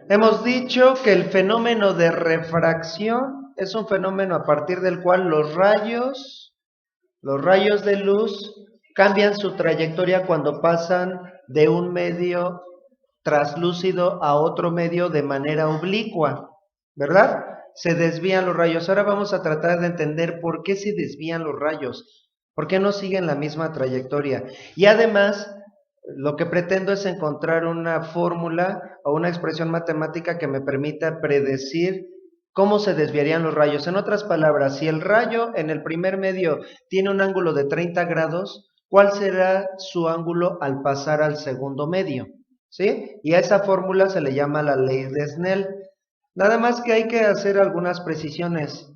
Hemos dicho que el fenómeno de refracción es un fenómeno a partir del cual los rayos de luz cambian su trayectoria cuando pasan de un medio traslúcido a otro medio de manera oblicua, ¿verdad? Se desvían los rayos. Ahora vamos a tratar de entender por qué se desvían los rayos, por qué no siguen la misma trayectoria. Y además, lo que pretendo es encontrar una fórmula o una expresión matemática que me permita predecir cómo se desviarían los rayos. En otras palabras, si el rayo en el primer medio tiene un ángulo de 30 grados, ¿cuál será su ángulo al pasar al segundo medio? ¿Sí? Y a esa fórmula se le llama la ley de Snell. Nada más que hay que hacer algunas precisiones.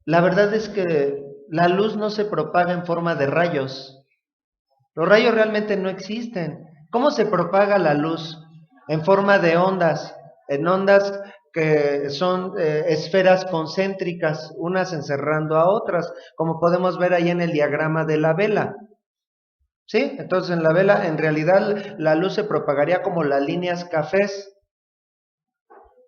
La verdad es que la luz no se propaga en forma de rayos. Los rayos realmente no existen. ¿Cómo se propaga la luz? En forma de ondas, en ondas que son esferas concéntricas, unas encerrando a otras, como podemos ver ahí en el diagrama de la vela. ¿Sí? Entonces en la vela en realidad la luz se propagaría como las líneas cafés,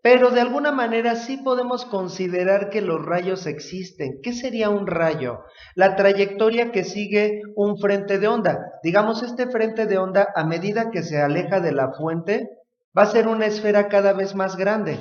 pero de alguna manera sí podemos considerar que los rayos existen. ¿Qué sería un rayo? La trayectoria que sigue un frente de onda. Digamos, este frente de onda, a medida que se aleja de la fuente, va a ser una esfera cada vez más grande.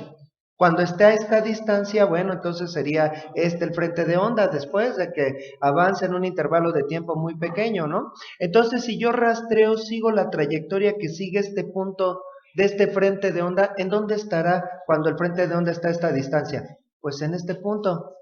Cuando esté a esta distancia, bueno, entonces sería este el frente de onda, después de que avance en un intervalo de tiempo muy pequeño, ¿no? Entonces, si yo rastreo, sigo la trayectoria que sigue este punto de este frente de onda, ¿en dónde estará cuando el frente de onda está a esta distancia? Pues en este punto.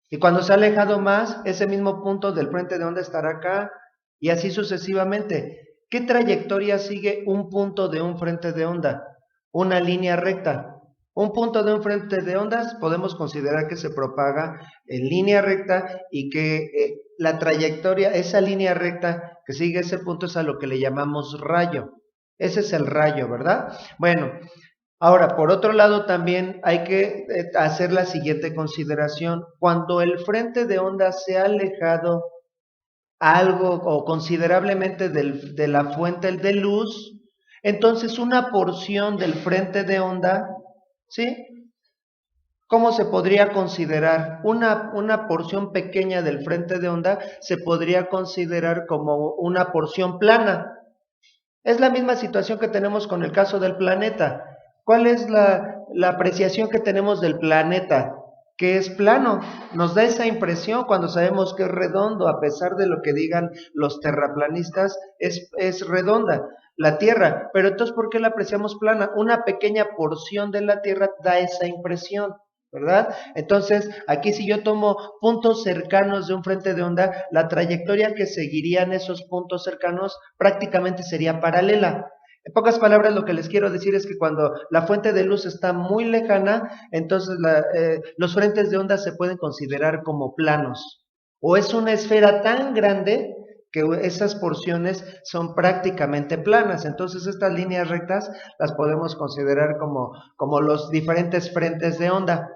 Y cuando se ha alejado más, ese mismo punto del frente de onda estará acá, y así sucesivamente. ¿Qué trayectoria sigue un punto de un frente de onda? Una línea recta. Un punto de un frente de ondas podemos considerar que se propaga en línea recta y que la trayectoria, esa línea recta que sigue ese punto es a lo que le llamamos rayo. Ese es el rayo, ¿verdad? Bueno, ahora, por otro lado, también hay que hacer la siguiente consideración. Cuando el frente de onda se ha alejado algo o considerablemente de la fuente de luz, entonces una porción del frente de onda, ¿sí? ¿Cómo se podría considerar? Una porción pequeña del frente de onda se podría considerar como una porción plana. Es la misma situación que tenemos con el caso del planeta. ¿Cuál es la apreciación que tenemos del planeta? Que es plano. Nos da esa impresión cuando sabemos que es redondo, a pesar de lo que digan los terraplanistas, es redonda la Tierra. Pero entonces, ¿por qué la apreciamos plana? Una pequeña porción de la Tierra da esa impresión, ¿verdad? Entonces, aquí si yo tomo puntos cercanos de un frente de onda, la trayectoria que seguirían esos puntos cercanos prácticamente sería paralela. En pocas palabras, lo que les quiero decir es que cuando la fuente de luz está muy lejana, entonces los frentes de onda se pueden considerar como planos. O es una esfera tan grande que esas porciones son prácticamente planas. Entonces, estas líneas rectas las podemos considerar como los diferentes frentes de onda.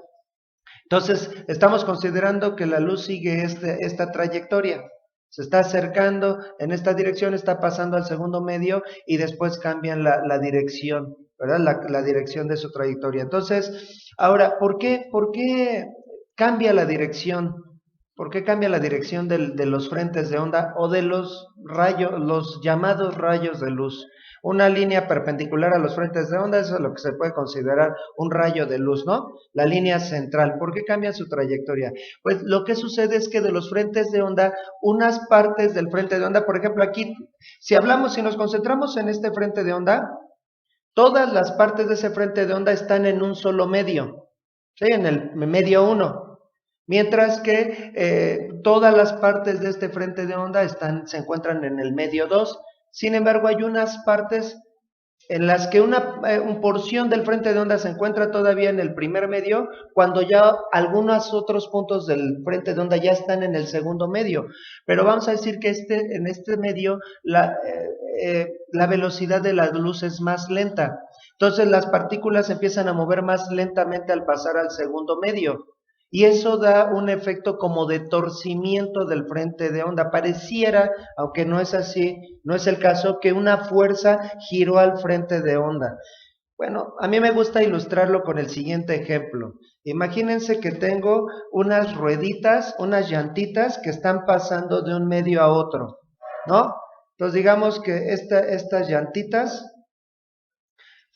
Entonces, estamos considerando que la luz sigue esta trayectoria. Se está acercando en esta dirección, está pasando al segundo medio y después cambian la dirección, ¿verdad? La dirección de su trayectoria. Entonces, ahora, por qué cambia la dirección? ¿Por qué cambia la dirección de los frentes de onda o de los rayos, los llamados rayos de luz? Una línea perpendicular a los frentes de onda, eso es lo que se puede considerar un rayo de luz, ¿no? La línea central. ¿Por qué cambia su trayectoria? Pues lo que sucede es que de los frentes de onda, unas partes del frente de onda, por ejemplo aquí, si nos concentramos en este frente de onda, todas las partes de ese frente de onda están en un solo medio, ¿sí? En el medio 1. Mientras que todas las partes de este frente de onda se encuentran en el medio 2. Sin embargo, hay unas partes en las que una porción del frente de onda se encuentra todavía en el primer medio, cuando ya algunos otros puntos del frente de onda ya están en el segundo medio. Pero vamos a decir que en este medio la velocidad de la luz es más lenta. Entonces las partículas empiezan a mover más lentamente al pasar al segundo medio. Y eso da un efecto como de torcimiento del frente de onda. Pareciera, aunque no es así, no es el caso, que una fuerza giró al frente de onda. Bueno, a mí me gusta ilustrarlo con el siguiente ejemplo. Imagínense que tengo unas rueditas, unas llantitas que están pasando de un medio a otro, ¿no? Entonces digamos que estas llantitas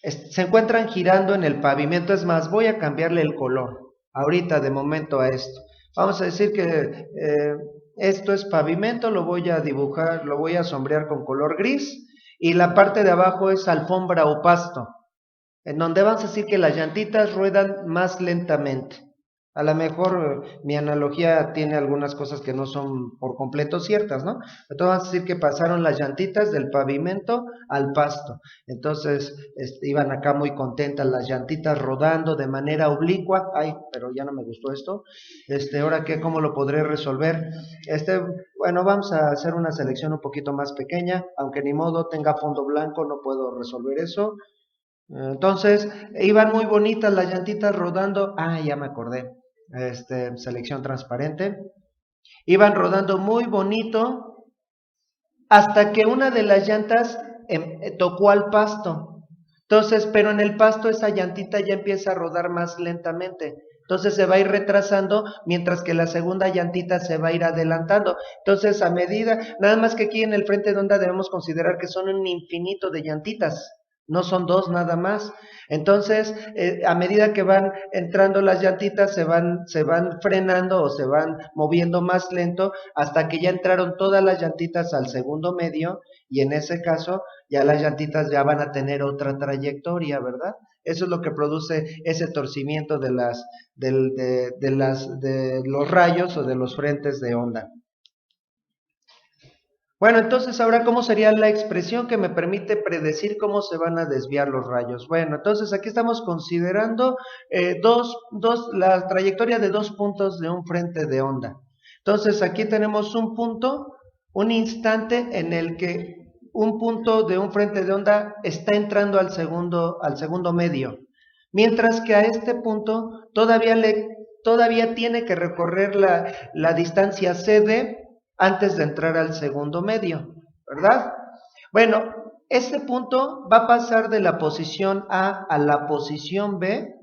se encuentran girando en el pavimento. Es más, voy a cambiarle el color ahorita de momento a esto. Vamos a decir que esto es pavimento, lo voy a dibujar, lo voy a sombrear con color gris y la parte de abajo es alfombra o pasto, en donde vamos a decir que las llantitas ruedan más lentamente. A lo mejor mi analogía tiene algunas cosas que no son por completo ciertas, ¿no? Entonces vamos a decir que pasaron las llantitas del pavimento al pasto. Entonces iban acá muy contentas las llantitas rodando de manera oblicua. Ay, pero ya no me gustó esto. ¿Ahora qué? ¿Cómo lo podré resolver? Bueno, vamos a hacer una selección un poquito más pequeña, aunque ni modo tenga fondo blanco, no puedo resolver eso. Entonces, iban muy bonitas las llantitas rodando. Ah, ya me acordé. Selección transparente. Iban rodando muy bonito hasta que una de las llantas tocó al pasto. Entonces, pero en el pasto esa llantita ya empieza a rodar más lentamente. Entonces se va a ir retrasando mientras que la segunda llantita se va a ir adelantando. Entonces, a medida, nada más que aquí en el frente de onda debemos considerar que son un infinito de llantitas. No son dos nada más. Entonces, a medida que van entrando las llantitas, se van frenando o se van moviendo más lento hasta que ya entraron todas las llantitas al segundo medio y en ese caso ya las llantitas ya van a tener otra trayectoria, ¿verdad? Eso es lo que produce ese torcimiento de los rayos o de los frentes de onda. Bueno, entonces ahora, ¿cómo sería la expresión que me permite predecir cómo se van a desviar los rayos? Bueno, entonces aquí estamos considerando la trayectoria de dos puntos de un frente de onda. Entonces aquí tenemos un punto, un instante en el que un punto de un frente de onda está entrando al segundo medio, mientras que a este punto todavía tiene que recorrer la distancia CD antes de entrar al segundo medio, ¿verdad? Bueno, este punto va a pasar de la posición A a la posición B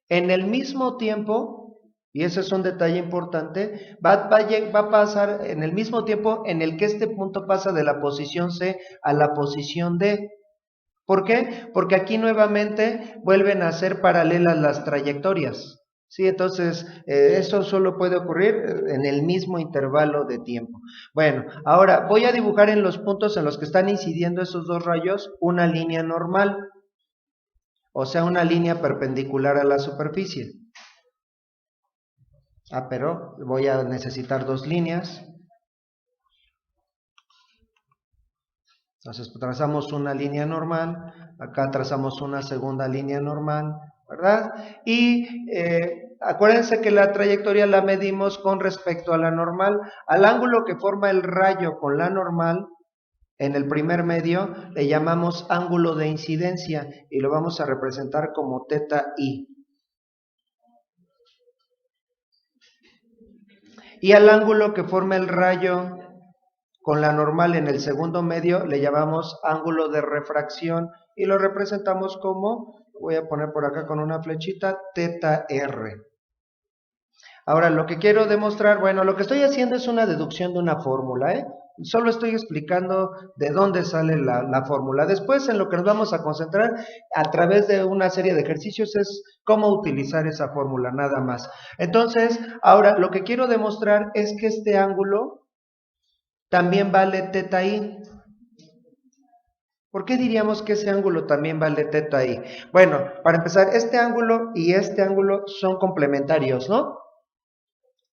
en el mismo tiempo, y ese es un detalle importante, va a pasar en el mismo tiempo en el que este punto pasa de la posición C a la posición D. ¿Por qué? Porque aquí nuevamente vuelven a ser paralelas las trayectorias. Sí, entonces eso solo puede ocurrir en el mismo intervalo de tiempo. Bueno, ahora voy a dibujar en los puntos en los que están incidiendo esos dos rayos una línea normal, o sea, una línea perpendicular a la superficie. Pero voy a necesitar dos líneas. Entonces trazamos una línea normal, acá trazamos una segunda línea normal, ¿verdad? Y acuérdense que la trayectoria la medimos con respecto a la normal. Al ángulo que forma el rayo con la normal, en el primer medio, le llamamos ángulo de incidencia y lo vamos a representar como θ i. Y al ángulo que forma el rayo con la normal en el segundo medio le llamamos ángulo de refracción y lo representamos como, voy a poner por acá con una flechita, θr. Ahora, lo que quiero demostrar, bueno, lo que estoy haciendo es una deducción de una fórmula, ¿eh? Solo estoy explicando de dónde sale la fórmula. Después, en lo que nos vamos a concentrar a través de una serie de ejercicios es cómo utilizar esa fórmula, nada más. Entonces, ahora, lo que quiero demostrar es que este ángulo también vale θ i. ¿Por qué diríamos que ese ángulo también vale θ i? Bueno, para empezar, este ángulo y este ángulo son complementarios, ¿no?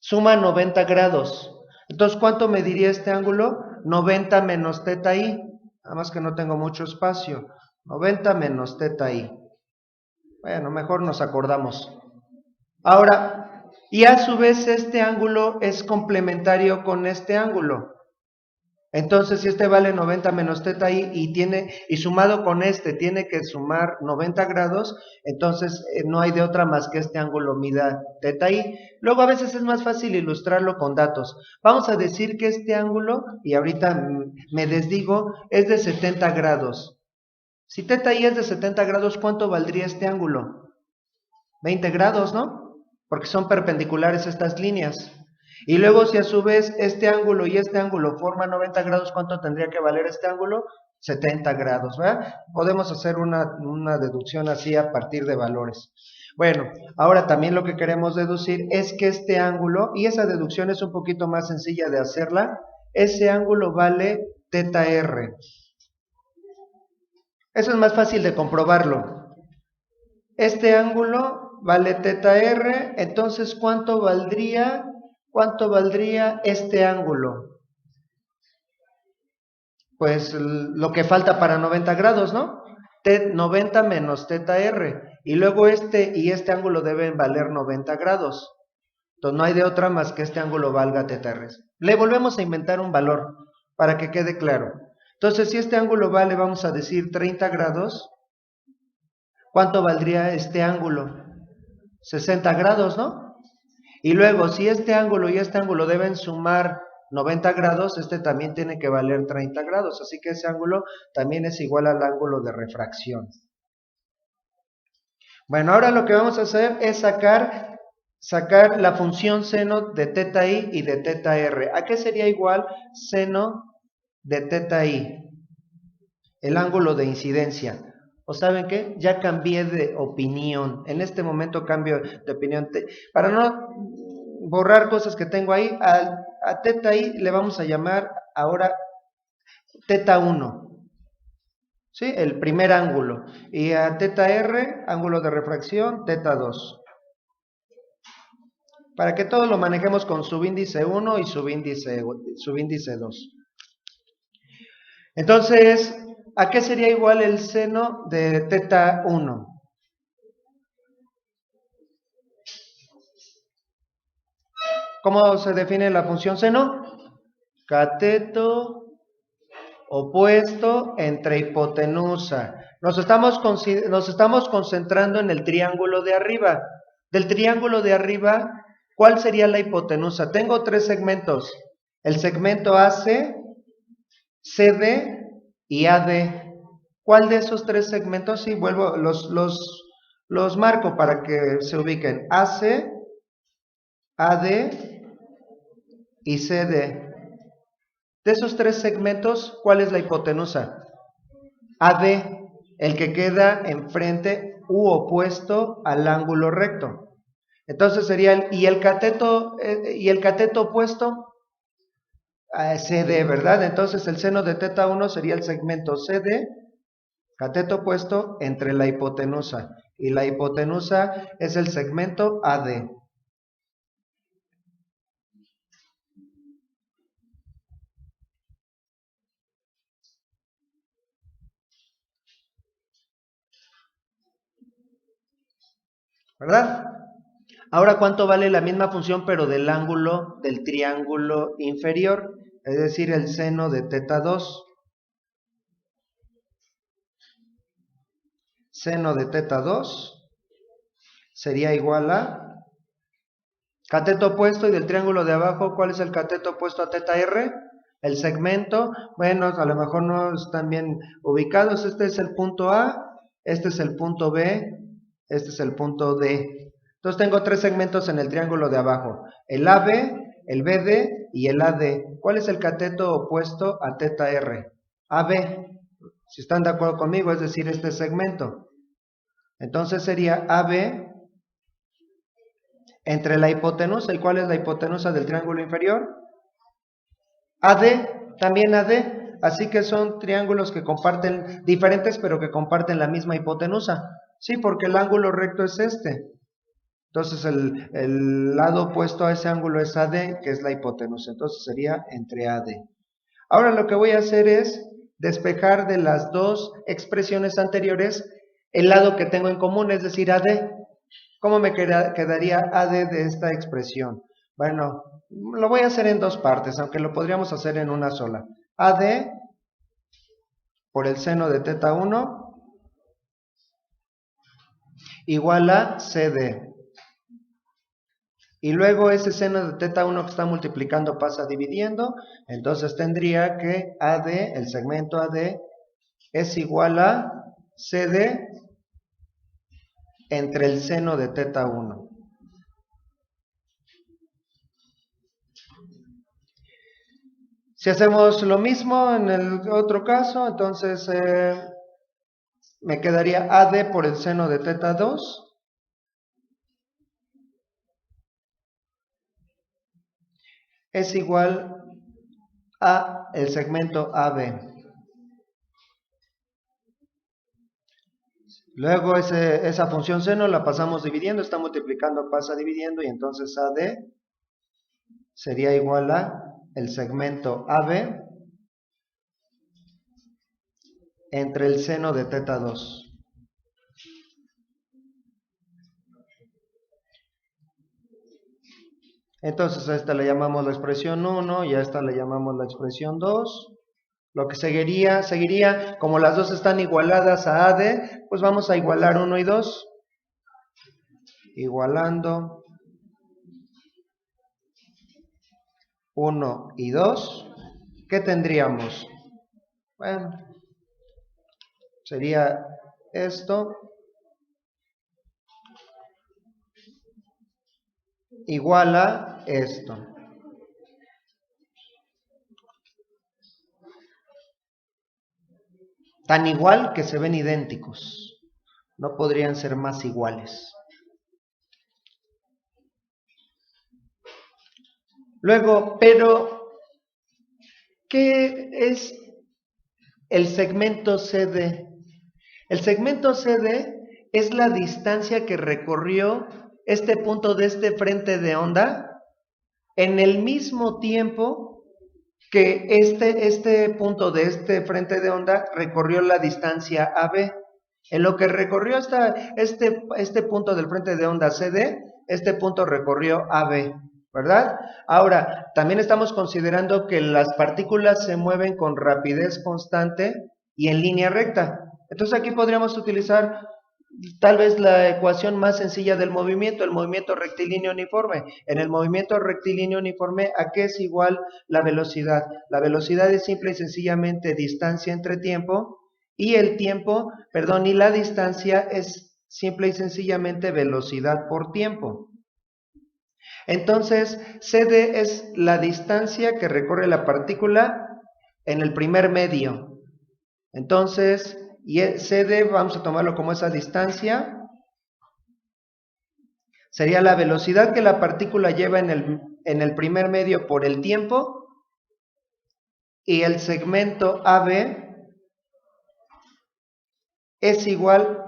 Suman 90 grados. Entonces, ¿cuánto mediría este ángulo? 90 menos θ i. Nada más que no tengo mucho espacio. 90 menos θ i. Bueno, mejor nos acordamos. Ahora, y a su vez este ángulo es complementario con este ángulo. Entonces, si este vale 90 menos θ i y sumado con este tiene que sumar 90 grados, entonces no hay de otra más que este ángulo mida θ i. Luego a veces es más fácil ilustrarlo con datos. Vamos a decir que este ángulo, y ahorita me desdigo, es de 70 grados. Si teta i es de 70 grados, ¿cuánto valdría este ángulo? 20 grados, ¿no? Porque son perpendiculares estas líneas. Y luego si a su vez este ángulo y este ángulo forman 90 grados, ¿cuánto tendría que valer este ángulo? 70 grados, ¿verdad? Podemos hacer una deducción así a partir de valores. Bueno, ahora también lo que queremos deducir es que este ángulo, y esa deducción es un poquito más sencilla de hacerla, ese ángulo vale teta r. Eso es más fácil de comprobarlo. Este ángulo vale teta r, entonces ¿cuánto valdría este ángulo? Pues lo que falta para 90 grados, ¿no? 90 menos teta r. Y luego este y este ángulo deben valer 90 grados. Entonces no hay de otra más que este ángulo valga teta r. Le volvemos a inventar un valor para que quede claro. Entonces si este ángulo vale, vamos a decir 30 grados, ¿cuánto valdría este ángulo? 60 grados, ¿no? Y luego si este ángulo y este ángulo deben sumar 90 grados, este también tiene que valer 30 grados, así que ese ángulo también es igual al ángulo de refracción. Bueno, ahora lo que vamos a hacer es sacar la función seno de teta i y de teta r. ¿A qué sería igual seno de teta i? El ángulo de incidencia. ¿O saben qué? Ya cambié de opinión. En este momento cambio de opinión. Para no borrar cosas que tengo ahí, a teta i le vamos a llamar ahora teta 1. ¿Sí? El primer ángulo. Y a teta r, ángulo de refracción, teta 2. Para que todo lo manejemos con subíndice 1 y subíndice 2. Entonces, ¿a qué sería igual el seno de teta 1? ¿Cómo se define la función seno? Cateto opuesto entre hipotenusa. Nos estamos concentrando en el triángulo de arriba. Del triángulo de arriba, ¿cuál sería la hipotenusa? Tengo tres segmentos. El segmento AC, CD y AD. ¿Cuál de esos tres segmentos? Sí, vuelvo, los marco para que se ubiquen. AC, AD y CD. De esos tres segmentos, ¿cuál es la hipotenusa? AD, el que queda enfrente u opuesto al ángulo recto. Entonces sería el cateto opuesto CD, ¿verdad? Entonces el seno de teta 1 sería el segmento CD, cateto opuesto entre la hipotenusa. Y la hipotenusa es el segmento AD. ¿Verdad? Ahora, ¿cuánto vale la misma función pero del ángulo del triángulo inferior? Es decir, el seno de teta 2. Seno de teta 2 sería igual a cateto opuesto y del triángulo de abajo, ¿cuál es el cateto opuesto a teta r? El segmento, bueno, a lo mejor no están bien ubicados. Este es el punto A, este es el punto B, este es el punto D. Entonces tengo tres segmentos en el triángulo de abajo, el AB, el BD y el AD. ¿Cuál es el cateto opuesto a teta r? AB. Si están de acuerdo conmigo, es decir, este segmento. Entonces sería AB entre la hipotenusa. ¿Y cuál es la hipotenusa del triángulo inferior? AD, también AD. Así que son triángulos que comparten, diferentes, pero que comparten la misma hipotenusa. Sí, porque el ángulo recto es este. Entonces el lado opuesto a ese ángulo es AD, que es la hipotenusa. Entonces sería entre AD. Ahora lo que voy a hacer es despejar de las dos expresiones anteriores el lado que tengo en común, es decir, AD. ¿Cómo me quedaría AD de esta expresión? Bueno, lo voy a hacer en dos partes, aunque lo podríamos hacer en una sola. AD por el seno de teta 1 igual a CD. Y luego ese seno de teta 1 que está multiplicando pasa dividiendo, entonces tendría que AD, el segmento AD, es igual a CD entre el seno de teta 1. Si hacemos lo mismo en el otro caso, entonces me quedaría AD por el seno de teta 2 es igual a el segmento AB. Luego esa función seno la pasamos dividiendo, está multiplicando, pasa dividiendo, y entonces AD sería igual a el segmento AB entre el seno de teta 2. Entonces a esta le llamamos la expresión 1 y a esta le llamamos la expresión 2. Lo que seguiría, como las dos están igualadas a AD, pues vamos a igualar 1 y 2. Igualando 1 y 2. ¿Qué tendríamos? Bueno, sería esto igual a esto. Tan igual que se ven idénticos. No podrían ser más iguales. Luego, pero, ¿qué es el segmento CD? El segmento CD es la distancia que recorrió este punto de este frente de onda en el mismo tiempo que este punto de este frente de onda recorrió la distancia AB. En lo que recorrió este punto del frente de onda CD, este punto recorrió AB, ¿verdad? Ahora, también estamos considerando que las partículas se mueven con rapidez constante y en línea recta. Entonces aquí podríamos utilizar tal vez la ecuación más sencilla del movimiento, el movimiento rectilíneo uniforme. En el movimiento rectilíneo uniforme, ¿a qué es igual la velocidad? La velocidad es simple y sencillamente distancia entre tiempo, y el tiempo, y la distancia es simple y sencillamente velocidad por tiempo. Entonces, CD es la distancia que recorre la partícula en el primer medio. Entonces, y CD, vamos a tomarlo como esa distancia, sería la velocidad que la partícula lleva en el primer medio por el tiempo, y el segmento AB es igual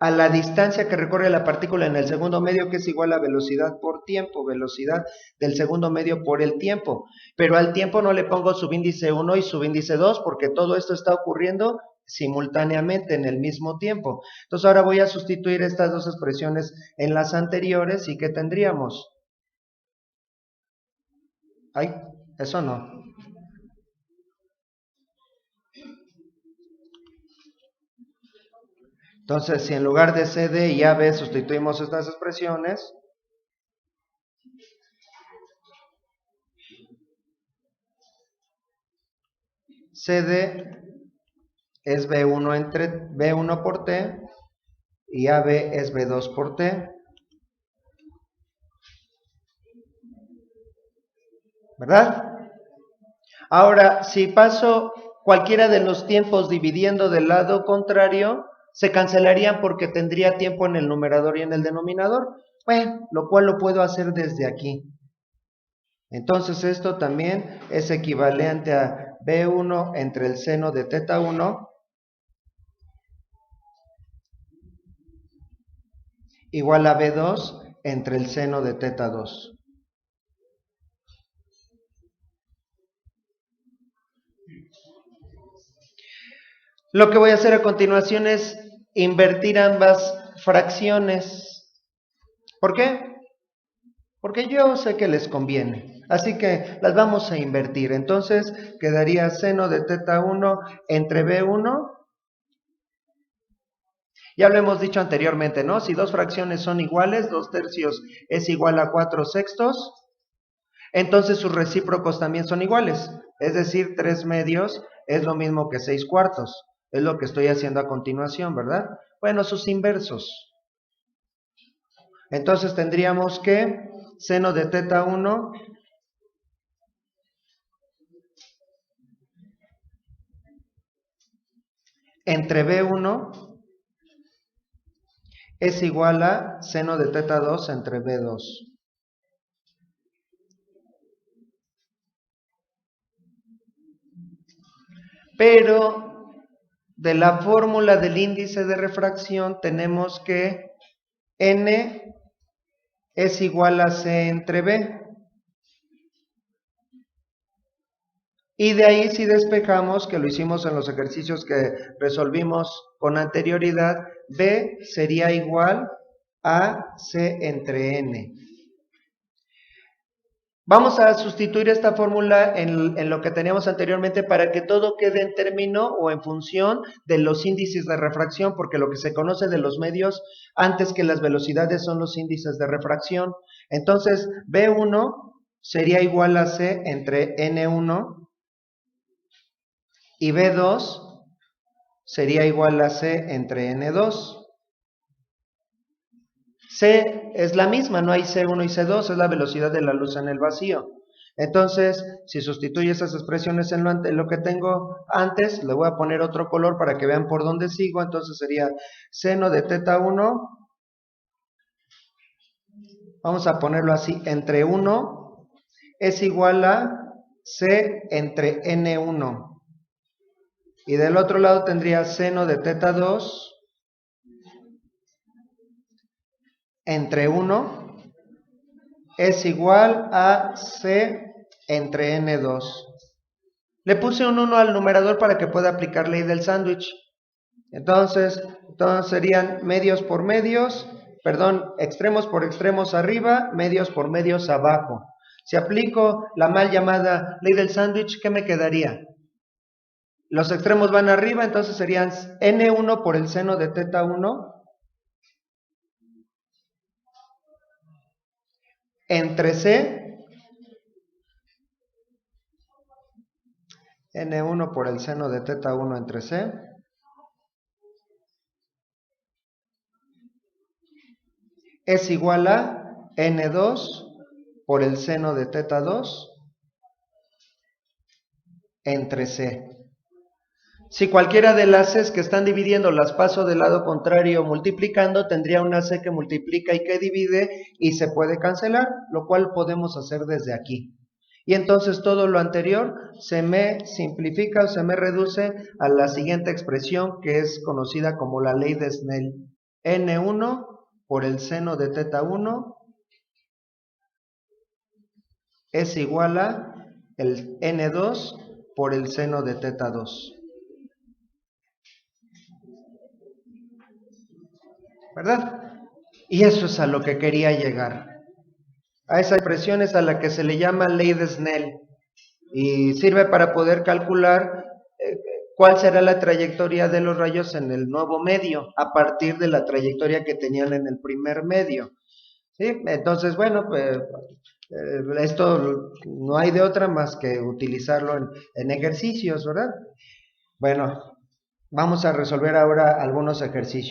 a la distancia que recorre la partícula en el segundo medio, que es igual a velocidad por tiempo, velocidad del segundo medio por el tiempo. Pero al tiempo no le pongo subíndice 1 y subíndice 2, porque todo esto está ocurriendo simultáneamente en el mismo tiempo. Entonces ahora voy a sustituir estas dos expresiones en las anteriores, y ¿qué tendríamos? Ay, eso no. Entonces, si en lugar de CD y AB sustituimos estas expresiones, CD es B1 entre B1 por T, y AB es B2 por T, ¿verdad? Ahora, si paso cualquiera de los tiempos dividiendo del lado contrario, se cancelarían porque tendría tiempo en el numerador y en el denominador. Bueno, lo cual lo puedo hacer desde aquí. Entonces esto también es equivalente a B1 entre el seno de teta 1 igual a B2 entre el seno de teta 2. Lo que voy a hacer a continuación es invertir ambas fracciones. ¿Por qué? Porque yo sé que les conviene. Así que las vamos a invertir. Entonces quedaría seno de teta 1 entre B1. Ya lo hemos dicho anteriormente, ¿no? Si dos fracciones son iguales, 2/3 es igual a 4/6, entonces sus recíprocos también son iguales. Es decir, 3/2 es lo mismo que 6/4. Es lo que estoy haciendo a continuación, ¿verdad? Bueno, sus inversos. Entonces tendríamos que seno de teta 1 entre B1 es igual a seno de teta 2 entre B2. Pero de la fórmula del índice de refracción tenemos que N es igual a C entre B. Y de ahí si despejamos, que lo hicimos en los ejercicios que resolvimos con anterioridad, B sería igual a C entre N. Vamos a sustituir esta fórmula en lo que teníamos anteriormente para que todo quede en término o en función de los índices de refracción, porque lo que se conoce de los medios antes que las velocidades son los índices de refracción. Entonces, B1 sería igual a C entre N1 y B2 sería igual a C entre N2. C es la misma, no hay C1 y C2, es la velocidad de la luz en el vacío. Entonces, si sustituyo esas expresiones en lo que tengo antes, le voy a poner otro color para que vean por dónde sigo. Entonces sería seno de teta 1, vamos a ponerlo así, entre 1 es igual a C entre N1. Y del otro lado tendría seno de teta 2 entre 1 es igual a C entre N2. Le puse un 1 al numerador para que pueda aplicar ley del sándwich. Entonces serían medios por medios, perdón, extremos por extremos arriba, medios por medios abajo. Si aplico la mal llamada ley del sándwich, ¿qué me quedaría? Los extremos van arriba, entonces serían N1 por el seno de teta 1 entre C, N1 por el seno de teta 1 entre C, es igual a N2 por el seno de teta 2 entre C. Si cualquiera de las Cs que están dividiendo las paso del lado contrario multiplicando, tendría una C que multiplica y que divide y se puede cancelar, lo cual podemos hacer desde aquí. Y entonces todo lo anterior se me simplifica o se me reduce a la siguiente expresión que es conocida como la ley de Snell. N1 por el seno de teta 1 es igual a el N2 por el seno de teta 2. ¿Verdad? Y eso es a lo que quería llegar. A esa expresión es a la que se le llama ley de Snell. Y sirve para poder calcular cuál será la trayectoria de los rayos en el nuevo medio, a partir de la trayectoria que tenían en el primer medio. ¿Sí? Entonces, bueno, pues esto no hay de otra más que utilizarlo en ejercicios, ¿verdad? Bueno, vamos a resolver ahora algunos ejercicios.